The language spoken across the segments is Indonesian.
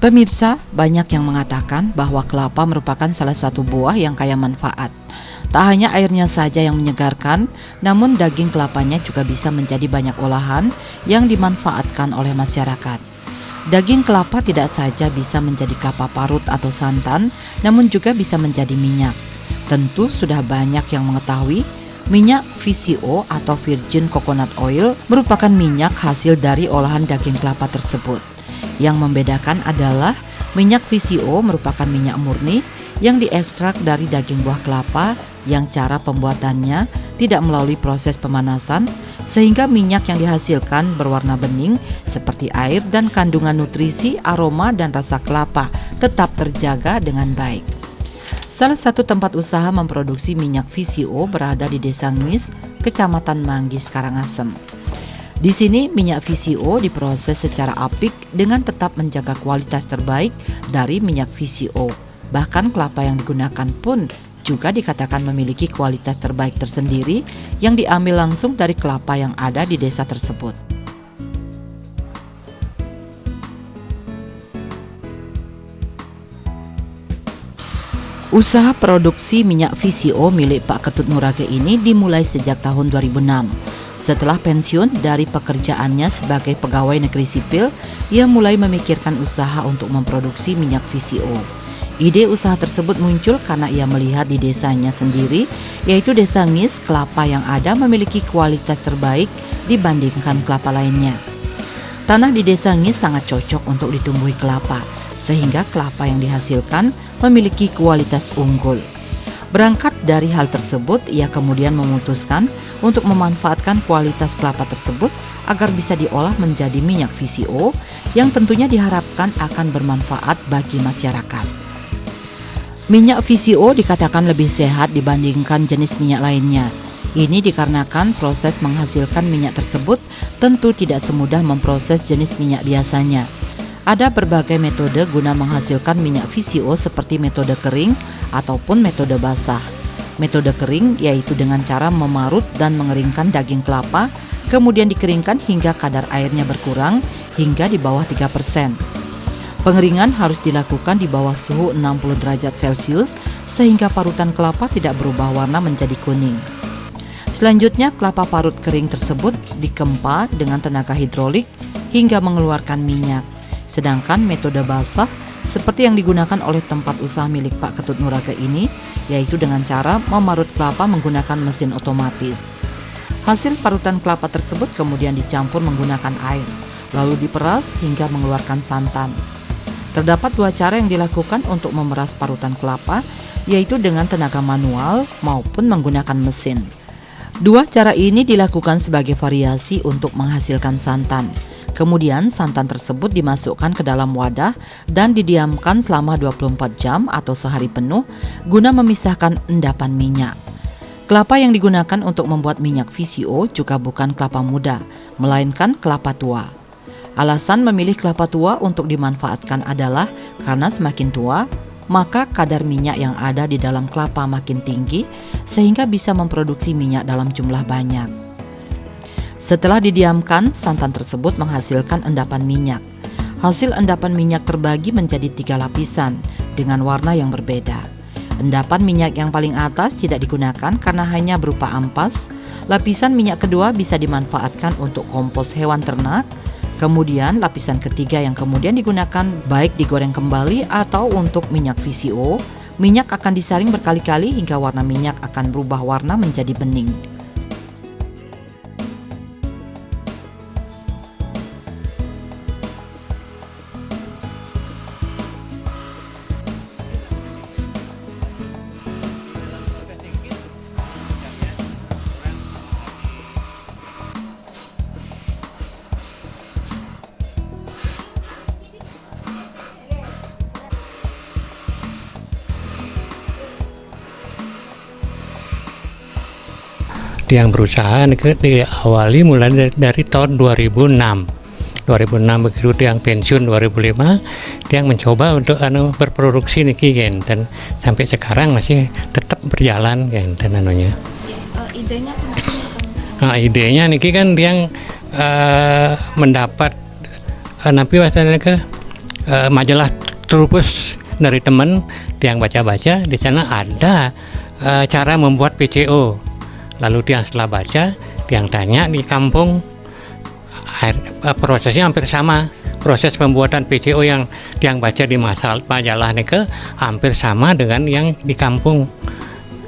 Pemirsa, banyak yang mengatakan bahwa kelapa merupakan salah satu buah yang kaya manfaat. Tak hanya airnya saja yang menyegarkan, namun daging kelapanya juga bisa menjadi banyak olahan yang dimanfaatkan oleh masyarakat. Daging kelapa tidak saja bisa menjadi kelapa parut atau santan, namun juga bisa menjadi minyak. Tentu sudah banyak yang mengetahui minyak VCO atau Virgin Coconut Oil merupakan minyak hasil dari olahan daging kelapa tersebut. Yang membedakan adalah minyak VCO merupakan minyak murni yang diekstrak dari daging buah kelapa yang cara pembuatannya tidak melalui proses pemanasan sehingga minyak yang dihasilkan berwarna bening seperti air dan kandungan nutrisi, aroma dan rasa kelapa tetap terjaga dengan baik. Salah satu tempat usaha memproduksi minyak VCO berada di Desa Ngis, Kecamatan Manggis, Karangasem. Di sini minyak VCO diproses secara apik dengan tetap menjaga kualitas terbaik dari minyak VCO. Bahkan kelapa yang digunakan pun juga dikatakan memiliki kualitas terbaik tersendiri yang diambil langsung dari kelapa yang ada di desa tersebut. Usaha produksi minyak VCO milik Pak Ketut Nurage ini dimulai sejak tahun 2006. Setelah pensiun dari pekerjaannya sebagai pegawai negeri sipil, ia mulai memikirkan usaha untuk memproduksi minyak VCO. Ide usaha tersebut muncul karena ia melihat di desanya sendiri, yaitu Desa Ngis, kelapa yang ada memiliki kualitas terbaik dibandingkan kelapa lainnya. Tanah di Desa Ngis sangat cocok untuk ditumbuhi kelapa, sehingga kelapa yang dihasilkan memiliki kualitas unggul. Berangkat dari hal tersebut, ia kemudian memutuskan untuk memanfaatkan kualitas kelapa tersebut agar bisa diolah menjadi minyak VCO yang tentunya diharapkan akan bermanfaat bagi masyarakat. Minyak VCO dikatakan lebih sehat dibandingkan jenis minyak lainnya. Ini dikarenakan proses menghasilkan minyak tersebut tentu tidak semudah memproses jenis minyak biasanya. Ada berbagai metode guna menghasilkan minyak VCO seperti metode kering ataupun metode basah. Metode kering yaitu dengan cara memarut dan mengeringkan daging kelapa, kemudian dikeringkan hingga kadar airnya berkurang hingga di bawah 3%. Pengeringan harus dilakukan di bawah suhu 60 derajat Celcius sehingga parutan kelapa tidak berubah warna menjadi kuning. Selanjutnya, kelapa parut kering tersebut dikempa dengan tenaga hidrolik hingga mengeluarkan minyak. Sedangkan metode basah seperti yang digunakan oleh tempat usaha milik Pak Ketut Nurage ini, yaitu dengan cara memarut kelapa menggunakan mesin otomatis. Hasil parutan kelapa tersebut kemudian dicampur menggunakan air, lalu diperas hingga mengeluarkan santan. Terdapat dua cara yang dilakukan untuk memeras parutan kelapa, yaitu dengan tenaga manual maupun menggunakan mesin. Dua cara ini dilakukan sebagai variasi untuk menghasilkan santan. Kemudian santan tersebut dimasukkan ke dalam wadah dan didiamkan selama 24 jam atau sehari penuh guna memisahkan endapan minyak. Kelapa yang digunakan untuk membuat minyak VCO juga bukan kelapa muda, melainkan kelapa tua. Alasan memilih kelapa tua untuk dimanfaatkan adalah karena semakin tua, maka kadar minyak yang ada di dalam kelapa makin tinggi sehingga bisa memproduksi minyak dalam jumlah banyak. Setelah didiamkan, santan tersebut menghasilkan endapan minyak. Hasil endapan minyak terbagi menjadi 3 lapisan dengan warna yang berbeda. Endapan minyak yang paling atas tidak digunakan karena hanya berupa ampas. Lapisan minyak kedua bisa dimanfaatkan untuk kompos hewan ternak. Kemudian lapisan ketiga yang kemudian digunakan baik digoreng kembali atau untuk minyak VCO. Minyak akan disaring berkali-kali hingga warna minyak akan berubah warna menjadi bening. Yang berusaha itu diawali mulai dari tahun 2006 begitu yang pensiun 2005 dia mencoba untuk berproduksi niki gen dan sampai sekarang masih tetap berjalan gen dan anunya. Idenya kenapa? Idenya niki kan yang mendapat napi wasana ke majalah Trubus dari teman yang baca-baca, di sana ada cara membuat PCO. Lalu dia setelah baca, dia tanya di kampung, prosesnya hampir sama. Proses pembuatan PCO yang baca di majalah nike hampir sama dengan yang di kampung.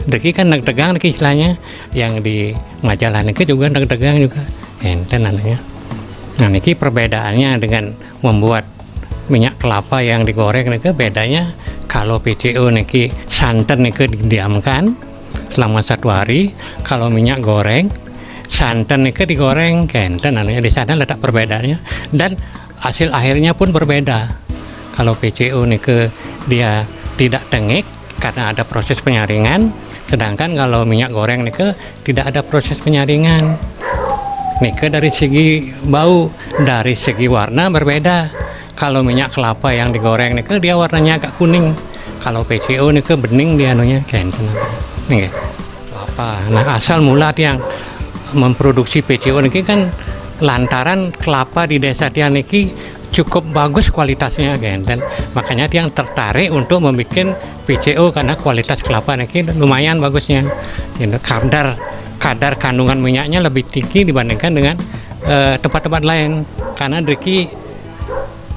Deki kan deg-degang niki istilahnya, yang di majalah nike juga deg-degang juga. Enten namanya. Nah niki perbedaannya dengan membuat minyak kelapa yang digoreng niki, bedanya kalau PCO niki santan niki didiamkan selama 1 hari, kalau minyak goreng santan niki digoreng, enten namanya. Di sana letak perbedaannya dan hasil akhirnya pun berbeda. Kalau PCO nike dia tidak tengik karena ada proses penyaringan, sedangkan kalau minyak goreng nike tidak ada proses penyaringan. Nike dari segi bau, dari segi warna berbeda. Kalau minyak kelapa yang digoreng nike dia warnanya agak kuning. Kalau PCO nike bening dia anunya kayak nih kelapa. Nah asal mula yang memproduksi PCO niki kan lantaran kelapa di desa tiang niki cukup bagus kualitasnya kan, dan makanya tiang tertarik untuk membuat PCO karena kualitas kelapa niki lumayan bagusnya. Kadar kandungan minyaknya lebih tinggi dibandingkan dengan tempat-tempat lain, karena Riki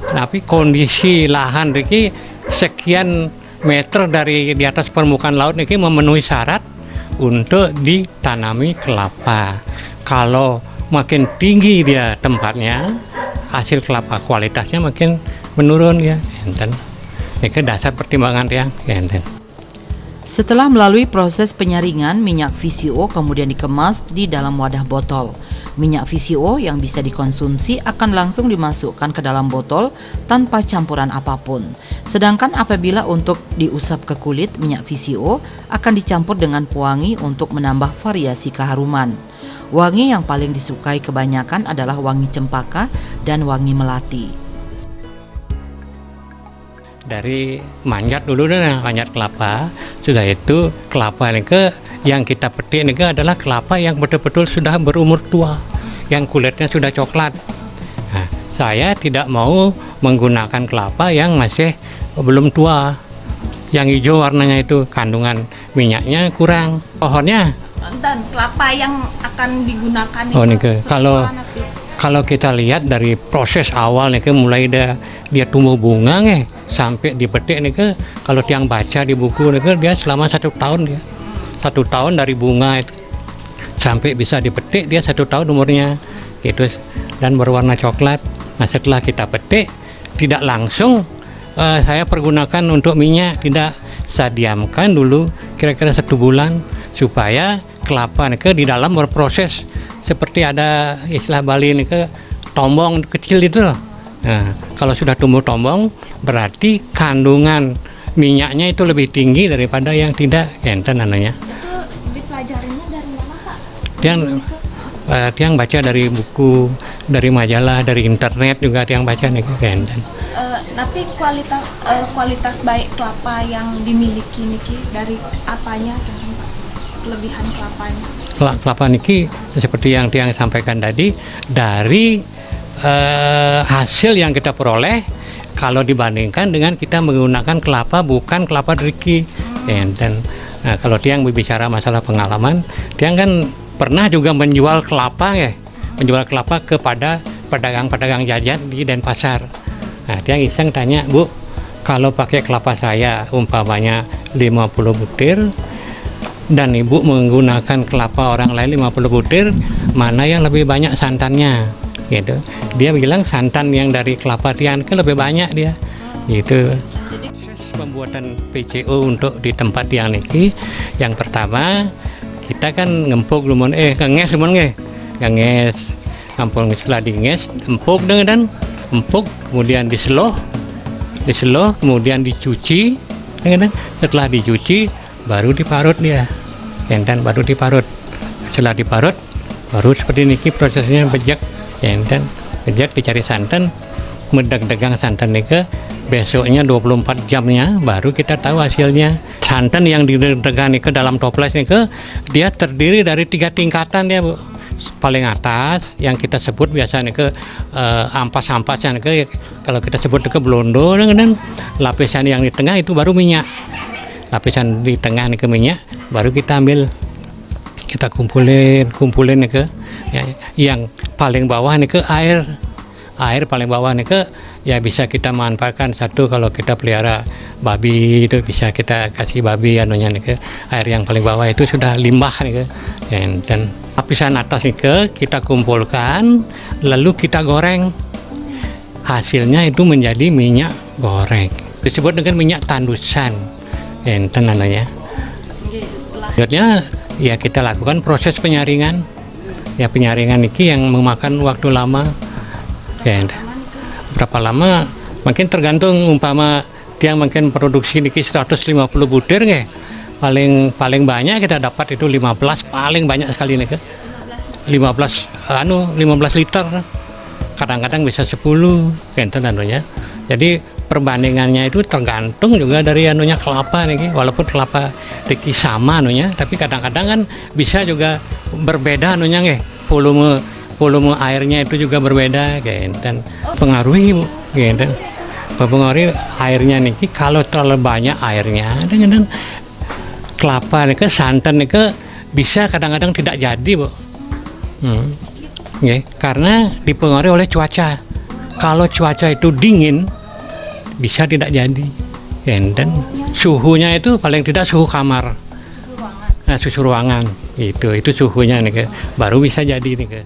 tapi kondisi lahan Riki sekian meter dari di atas permukaan laut niki memenuhi syarat untuk ditanami kelapa. Kalau makin tinggi dia tempatnya, hasil kelapa kualitasnya makin menurun ya, enten. Ini dasar pertimbangan ya, enten. Setelah melalui proses penyaringan, minyak VCO kemudian dikemas di dalam wadah botol. Minyak VCO yang bisa dikonsumsi akan langsung dimasukkan ke dalam botol tanpa campuran apapun. Sedangkan apabila untuk diusap ke kulit, minyak VCO akan dicampur dengan pewangi untuk menambah variasi keharuman. Wangi yang paling disukai kebanyakan adalah wangi cempaka dan wangi melati. Dari manjat dulu deh, manjat kelapa. Sudah itu kelapa ini yang kita petik ini adalah kelapa yang betul-betul sudah berumur tua, yang kulitnya sudah coklat. Nah, saya tidak mau menggunakan kelapa yang masih belum tua, yang hijau warnanya itu kandungan minyaknya kurang. Pohonnya Dan kelapa yang akan digunakan kalau kita lihat dari proses awal nih mulai dia tumbuh bunga sampai dipetik nih kalau tiang baca di buku nih dia selama 1 tahun dia 1 tahun dari bunga itu sampai bisa dipetik dia 1 tahun umurnya gitu, dan berwarna coklat. Nah setelah kita petik tidak langsung saya pergunakan untuk minyak, tidak, saya diamkan dulu kira-kira 1 bulan supaya kelapa nike di dalam berproses seperti ada istilah Bali nike tombong kecil itu loh. Nah, kalau sudah tumbuh tombong berarti kandungan minyaknya itu lebih tinggi daripada yang tidak, enten namanya. Itu dipelajarinya dari mana Kak? Tiang baca dari buku, dari majalah, dari internet juga tiang baca nih enten. Tapi kualitas baik kelapa yang dimiliki niki dari apanya? Kelebihan kelapanya? Kelapa niki seperti yang tiang sampaikan tadi, dari hasil yang kita peroleh kalau dibandingkan dengan kita menggunakan kelapa bukan kelapa Riki. Nah, kalau tiang berbicara masalah pengalaman, tiang kan pernah juga menjual kelapa menjual kelapa kepada pedagang-pedagang jajan di Denpasar. Nah, tiang iseng tanya, Bu, kalau pakai kelapa saya umpamanya 50 butir dan ibu menggunakan kelapa orang lain 50 butir, mana yang lebih banyak santannya gitu. Dia bilang santan yang dari kelapa tiang ke lebih banyak dia gitu. Proses pembuatan PCO untuk di tempat tiang niki, yang pertama kita kan ngempuk dulu nges nges kampung setelah dinges empuk dan empuk kemudian diseloh kemudian dicuci, setelah dicuci baru diparut dia, dan baru diparut. Setelah diparut baru seperti niki prosesnya bejek, bejek dicari santan, medeg-degang santan niki, besoknya 24 jamnya baru kita tahu hasilnya. Santan yang didegang niki dalam toples niki dia terdiri dari 3 tingkatan ya Bu. paling atas yang kita sebut biasanya ke ampas-ampasnya ke, kalau kita sebut ke blondo, dan lapisan yang di tengah itu baru minyak. Lapisan di tengah ini ke minyak, baru kita ambil, kita kumpulin ke ya, yang paling bawah ini ke air paling bawah ini ke ya bisa kita manfaatkan. Satu, kalau kita pelihara babi itu bisa kita kasih babi anunya nih ke air yang paling bawah itu sudah limbah nih ke ya, dan lapisan atas nih ke kita kumpulkan lalu kita goreng, hasilnya itu menjadi minyak goreng, disebut dengan minyak tandusan enten namanya. Selanjutnya ya kita lakukan proses penyaringan. Ya penyaringan ini yang memakan waktu lama. Ya, berapa lama? Mungkin tergantung, umpama dia mungkin produksi niki 150 butir nggih. Paling banyak kita dapat itu 15, paling banyak sekali nih ke 15 liter. Kadang-kadang bisa 10 enten anunya. Jadi perbandingannya itu tergantung juga dari anunya kelapa nih, walaupun kelapa niki sama anunya, tapi kadang-kadang kan bisa juga berbeda anunya nggih. Volume airnya itu juga berbeda kayak dan pengaruhi Bu gitu. Mempengaruhi airnya nih, kalau terlalu banyak airnya dengan kelapa nih ke santan nih ke bisa kadang-kadang tidak jadi Bu. Karena dipengaruhi oleh cuaca. Kalau cuaca itu dingin bisa tidak jadi. Dan suhunya itu paling tidak suhu kamar. Nah, suhu ruangan itu suhunya nih ke baru bisa jadi nih ke.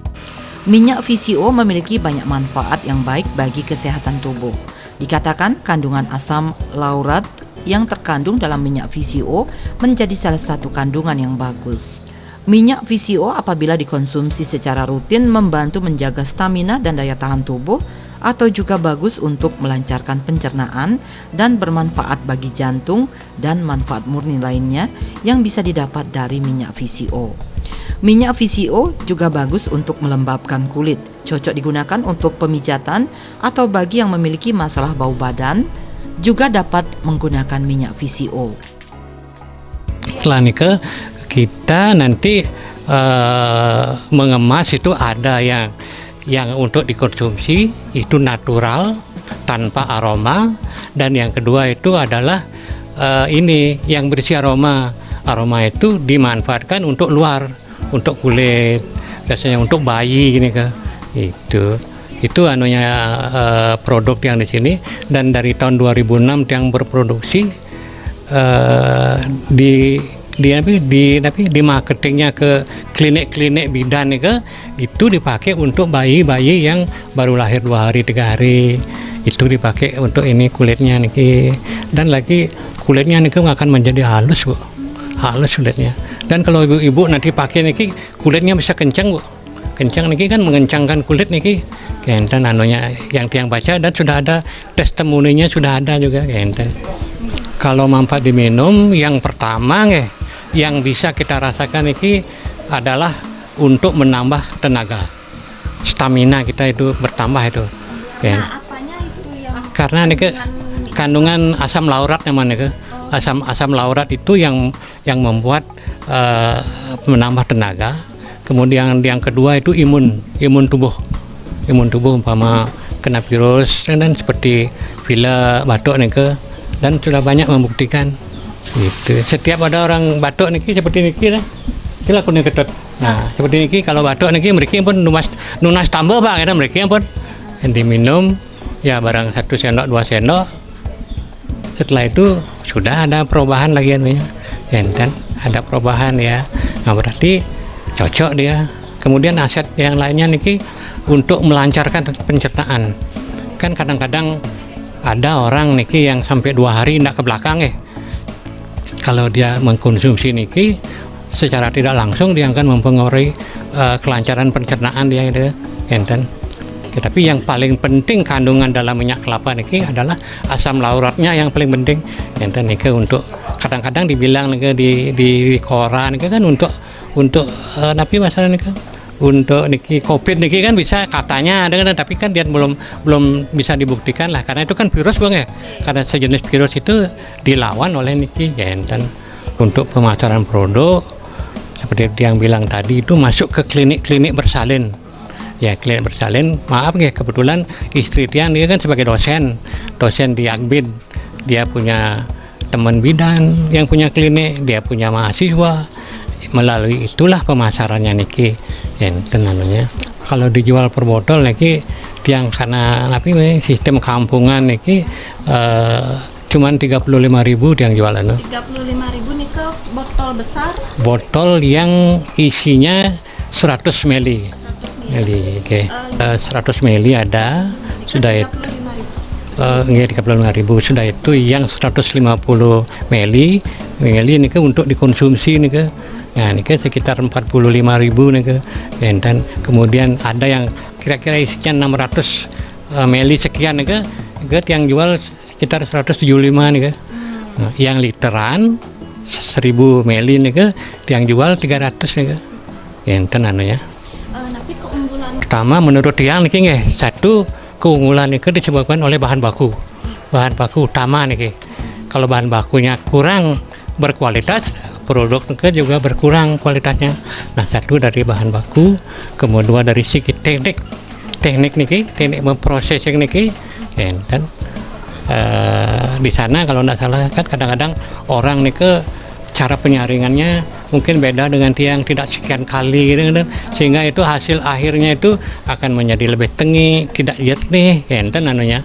Minyak VCO memiliki banyak manfaat yang baik bagi kesehatan tubuh. Dikatakan kandungan asam laurat yang terkandung dalam minyak VCO menjadi salah satu kandungan yang bagus. Minyak VCO apabila dikonsumsi secara rutin membantu menjaga stamina dan daya tahan tubuh, atau juga bagus untuk melancarkan pencernaan dan bermanfaat bagi jantung dan manfaat murni lainnya yang bisa didapat dari minyak VCO. Minyak VCO juga bagus untuk melembabkan kulit, cocok digunakan untuk pemijatan atau bagi yang memiliki masalah bau badan, juga dapat menggunakan minyak VCO. Setelah nikah kita nanti mengemas itu ada yang untuk dikonsumsi itu natural tanpa aroma, dan yang kedua itu adalah ini yang berisi aroma. Aroma itu dimanfaatkan untuk luar, untuk kulit, biasanya untuk bayi gini ke itu anunya produk yang di sini, dan dari tahun 2006 yang berproduksi di marketingnya ke klinik-klinik bidan itu dipakai untuk bayi-bayi yang baru lahir 2 hari 3 hari, itu dipakai untuk ini kulitnya nih, dan lagi kulitnya nih akan menjadi halus Bu, halus kulitnya. Dan kalau ibu-ibu nanti pakai nih kulitnya bisa kencang Bu, kencang nih kan mengencangkan kulit nih kenten anunya yang tiang baca, dan sudah ada testimoninya, sudah ada juga kenten. Kalau manfaat diminum yang pertama yang bisa kita rasakan ini adalah untuk menambah tenaga, stamina kita itu bertambah itu. Nah, apanya itu yang karena ini kandungan asam laurat namanya asam laurat itu yang membuat menambah tenaga. Kemudian yang kedua itu imun tubuh umpama kena virus dan seperti pilek, batuk dan sudah banyak membuktikan gitu. Setiap ada orang batuk seperti niki kira kuning ketut. Nah, seperti niki kalau batuk mereka pun nunas tambah Pak, mereka pun diminum ya barang 1 sendok 2 sendok. Setelah itu sudah ada perubahan lagi kan ada perubahan ya. Nah, berarti cocok dia. Kemudian aset yang lainnya untuk melancarkan pencernaan. Kan kadang-kadang ada orang yang sampai 2 hari tidak ke belakang kalau dia mengkonsumsi secara tidak langsung dia akan mempengaruhi kelancaran pencernaan dia enten. Tapi yang paling penting kandungan dalam minyak kelapa adalah asam lauratnya yang paling penting enten untuk kadang-kadang dibilang di koran kan untuk tapi masalah untuk COVID kan bisa katanya ada, tapi kan dia belum bisa dibuktikan lah, karena itu kan virus Bang karena sejenis virus itu dilawan oleh enten. Untuk pemasaran produk seperti yang bilang tadi itu masuk ke klinik-klinik bersalin. Ya, klinik bersalin, maaf ya, kebetulan istri Tiang dia kan sebagai dosen di Akbid, dia punya teman bidan yang punya klinik, dia punya mahasiswa, melalui itulah pemasarannya niki, enten namanya. Kalau dijual per botol niki Tiang karena sistem kampungan niki cuman 35.000 Tiang jualan. 35.000 nih ke botol besar. Botol yang isinya 100 ml. Oke. 100 ml ada, sudah itu 35.000. Sudah itu yang 150 ml ini ke untuk dikonsumsi nih ke. Nah, ini ke sekitar 45.000 nih ke. Dan kemudian ada yang kira-kira isinya 600 ml sekian nih ke yang jual sekitar 175 nih ke. Nah, yang literan 1000 ml nih ke yang jual 300 nih ke. Enten anunya. Tapi keunggulan Pertama menurut Tiang niki nggih, satu keunggulan niki disebabkan oleh bahan baku. Bahan baku utama niki. Kalau bahan bakunya kurang berkualitas, produk niki juga berkurang kualitasnya. Nah, satu dari bahan baku, kemudian dari segi teknik niki, teknik memprosesing niki, dan di sana kalau tidak salah kan kadang-kadang orang niki cara penyaringannya mungkin beda dengan Tiang, tidak sekian kali gitu, sehingga itu hasil akhirnya itu akan menjadi lebih tengi, tidak jernih, enten anunya.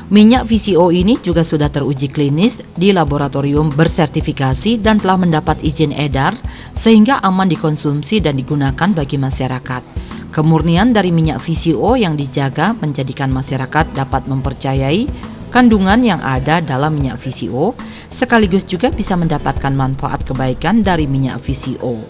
Minyak VCO ini juga sudah teruji klinis di laboratorium bersertifikasi dan telah mendapat izin edar sehingga aman dikonsumsi dan digunakan bagi masyarakat. Kemurnian dari minyak VCO yang dijaga menjadikan masyarakat dapat mempercayai kandungan yang ada dalam minyak VCO, sekaligus juga bisa mendapatkan manfaat kebaikan dari minyak VCO.